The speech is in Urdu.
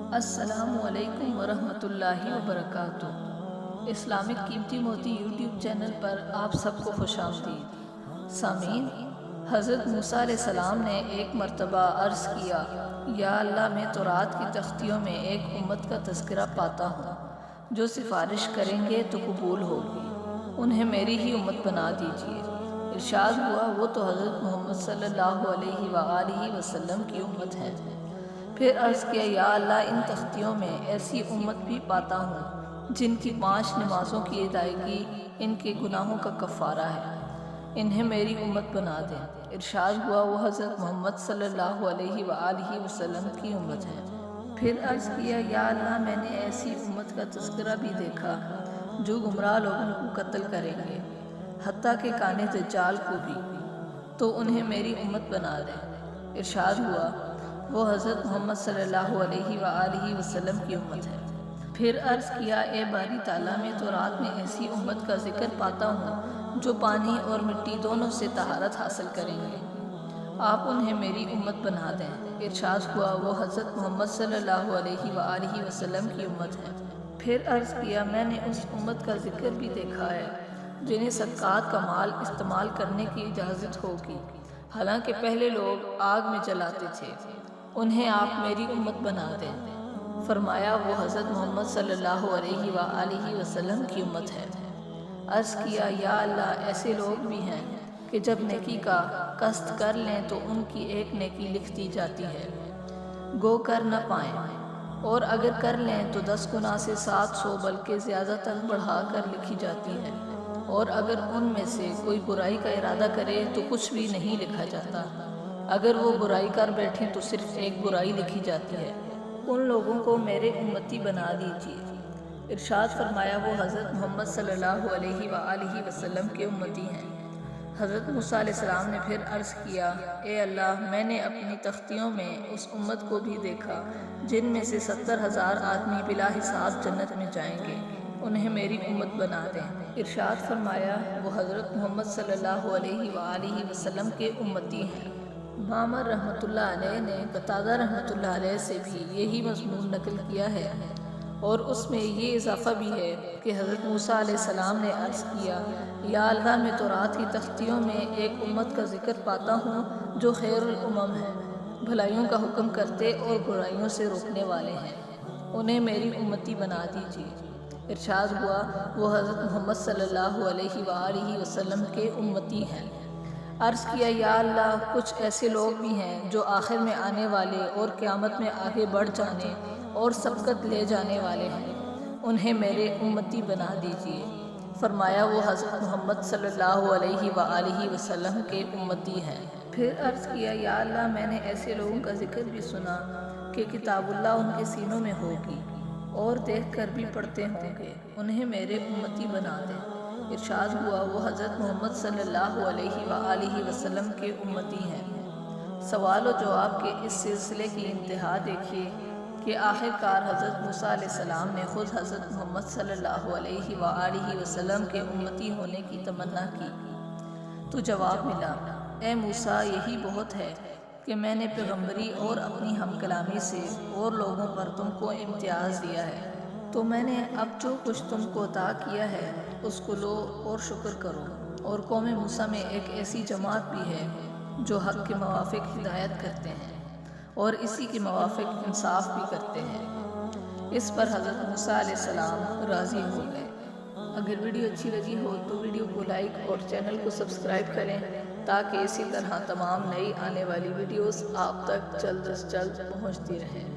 السلام علیکم ورحمۃ اللہ وبرکاتہ۔ اسلامک قیمتی موتی یوٹیوب چینل پر آپ سب کو خوش آمدید۔ سامعین، حضرت موسیٰ علیہ السلام نے ایک مرتبہ عرض کیا، یا اللہ، میں تورات کی تختیوں میں ایک امت کا تذکرہ پاتا ہوں جو سفارش کریں گے تو قبول ہوگی، انہیں میری ہی امت بنا دیجیے۔ ارشاد ہوا، وہ تو حضرت محمد صلی اللہ علیہ وآلہ وسلم کی امت ہے۔ پھر عرض کیا، یا اللہ، ان تختیوں میں ایسی امت بھی پاتا ہوں جن کی 5 نمازوں کی ادائیگی ان کے گناہوں کا کفارہ ہے، انہیں میری امت بنا دیں۔ ارشاد ہوا، وہ حضرت محمد صلی اللہ علیہ وآلہ وسلم کی امت ہے۔ پھر عرض کیا، یا اللہ، میں نے ایسی امت کا تذکرہ بھی دیکھا جو گمراہ لوگوں کو قتل کریں گے، حتیٰ کہ کان دجال کو بھی، تو انہیں میری امت بنا دیں۔ ارشاد ہوا، وہ حضرت محمد صلی اللہ علیہ وآلہ وسلم کی امت ہے۔ پھر عرض کیا، اے باری تعالیٰ، میں تورات میں ایسی امت کا ذکر پاتا ہوں جو پانی اور مٹی دونوں سے طہارت حاصل کریں گے، آپ انہیں میری امت بنا دیں۔ ارشاد ہوا، وہ حضرت محمد صلی اللہ علیہ وآلہ وسلم کی امت ہے۔ پھر عرض کیا، میں نے اس امت کا ذکر بھی دیکھا ہے جنہیں صدقات کا مال استعمال کرنے کی اجازت ہوگی، حالانکہ پہلے لوگ آگ میں جلاتے تھے، انہیں آپ میری امت بنا دیں۔ فرمایا، وہ حضرت محمد صلی اللہ علیہ وآلہ وسلم کی امت ہے۔ عرض کیا، یا اللہ، ایسے لوگ بھی ہیں کہ جب نیکی کا قصد کر لیں تو ان کی ایک نیکی لکھ دی جاتی ہے، گو کر نہ پائیں، اور اگر کر لیں تو 10 گنا سے 700 بلکہ زیادہ تک بڑھا کر لکھی جاتی ہے، اور اگر ان میں سے کوئی برائی کا ارادہ کرے تو کچھ بھی نہیں لکھا جاتا، اگر وہ برائی کر بیٹھیں تو صرف ایک برائی لکھی جاتی ہے، ان لوگوں کو میرے امتی بنا دیجیے۔ ارشاد فرمایا، وہ حضرت محمد صلی اللہ علیہ وآلہ وسلم کے امتی ہیں۔ حضرت موسیٰ علیہ السلام نے پھر عرض کیا، اے اللہ، میں نے اپنی تختیوں میں اس امت کو بھی دیکھا جن میں سے 70,000 آدمی بلا حساب جنت میں جائیں گے، انہیں میری امت بنا دیں۔ ارشاد فرمایا، وہ حضرت محمد صلی اللہ علیہ وآلہ وسلم کے امتی ہیں۔ معمر رحمۃ اللہ علیہ نے قتادہ رحمۃ اللہ علیہ سے بھی یہی مضمون نقل کیا ہے، اور اس میں یہ اضافہ بھی ہے کہ حضرت موسیٰ علیہ السلام نے عرض کیا، یا اللہ، میں تورات کی تختیوں میں ایک امت کا ذکر پاتا ہوں جو خیر الامم ہے، بھلائیوں کا حکم کرتے اور برائیوں سے روکنے والے ہیں، انہیں میری امتی بنا دیجیے۔ ارشاد ہوا، وہ حضرت محمد صلی اللہ علیہ وآلہ وسلم کے امتی ہیں۔ عرض کیا، یا اللہ، کچھ ایسے لوگ بھی ہیں جو آخر میں آنے والے اور قیامت میں آگے بڑھ جانے اور سبقت لے جانے والے ہیں، انہیں میرے امتی بنا دیجیے۔ فرمایا، وہ حضرت محمد صلی اللہ علیہ وآلہ وسلم کے امتی ہیں۔ پھر عرض کیا، یا اللہ، میں نے ایسے لوگوں کا ذکر بھی سنا کہ کتاب اللہ ان کے سینوں میں ہوگی اور دیکھ کر بھی پڑھتے ہوں گے، انہیں میرے امتی بنا دیں۔ ارشاد ہوا، وہ حضرت محمد صلی اللہ علیہ وآلہ وسلم کے امتی ہیں۔ سوال و جواب کے اس سلسلے کی انتہا دیکھیے کہ آخر کار حضرت موسیٰ علیہ السلام نے خود حضرت محمد صلی اللہ علیہ وآلہ وسلم کے امتی ہونے کی تمنا کی تو جواب ملا، اے موسیٰ، یہی بہت ہے کہ میں نے پیغمبری اور اپنی ہم کلامی سے اور لوگوں پر تم کو امتیاز دیا ہے، تو میں نے اب جو کچھ تم کو عطا کیا ہے اس کو لو اور شکر کرو۔ اور قوم موسیٰ میں ایک ایسی جماعت بھی ہے جو حق کے موافق ہدایت کرتے ہیں اور اسی کے موافق انصاف بھی کرتے ہیں۔ اس پر حضرت موسیٰ علیہ السلام راضی ہو گئے۔ اگر ویڈیو اچھی لگی ہو تو ویڈیو کو لائک اور چینل کو سبسکرائب کریں تاکہ اسی طرح تمام نئی آنے والی ویڈیوز آپ تک جلد از جلد پہنچتی رہیں۔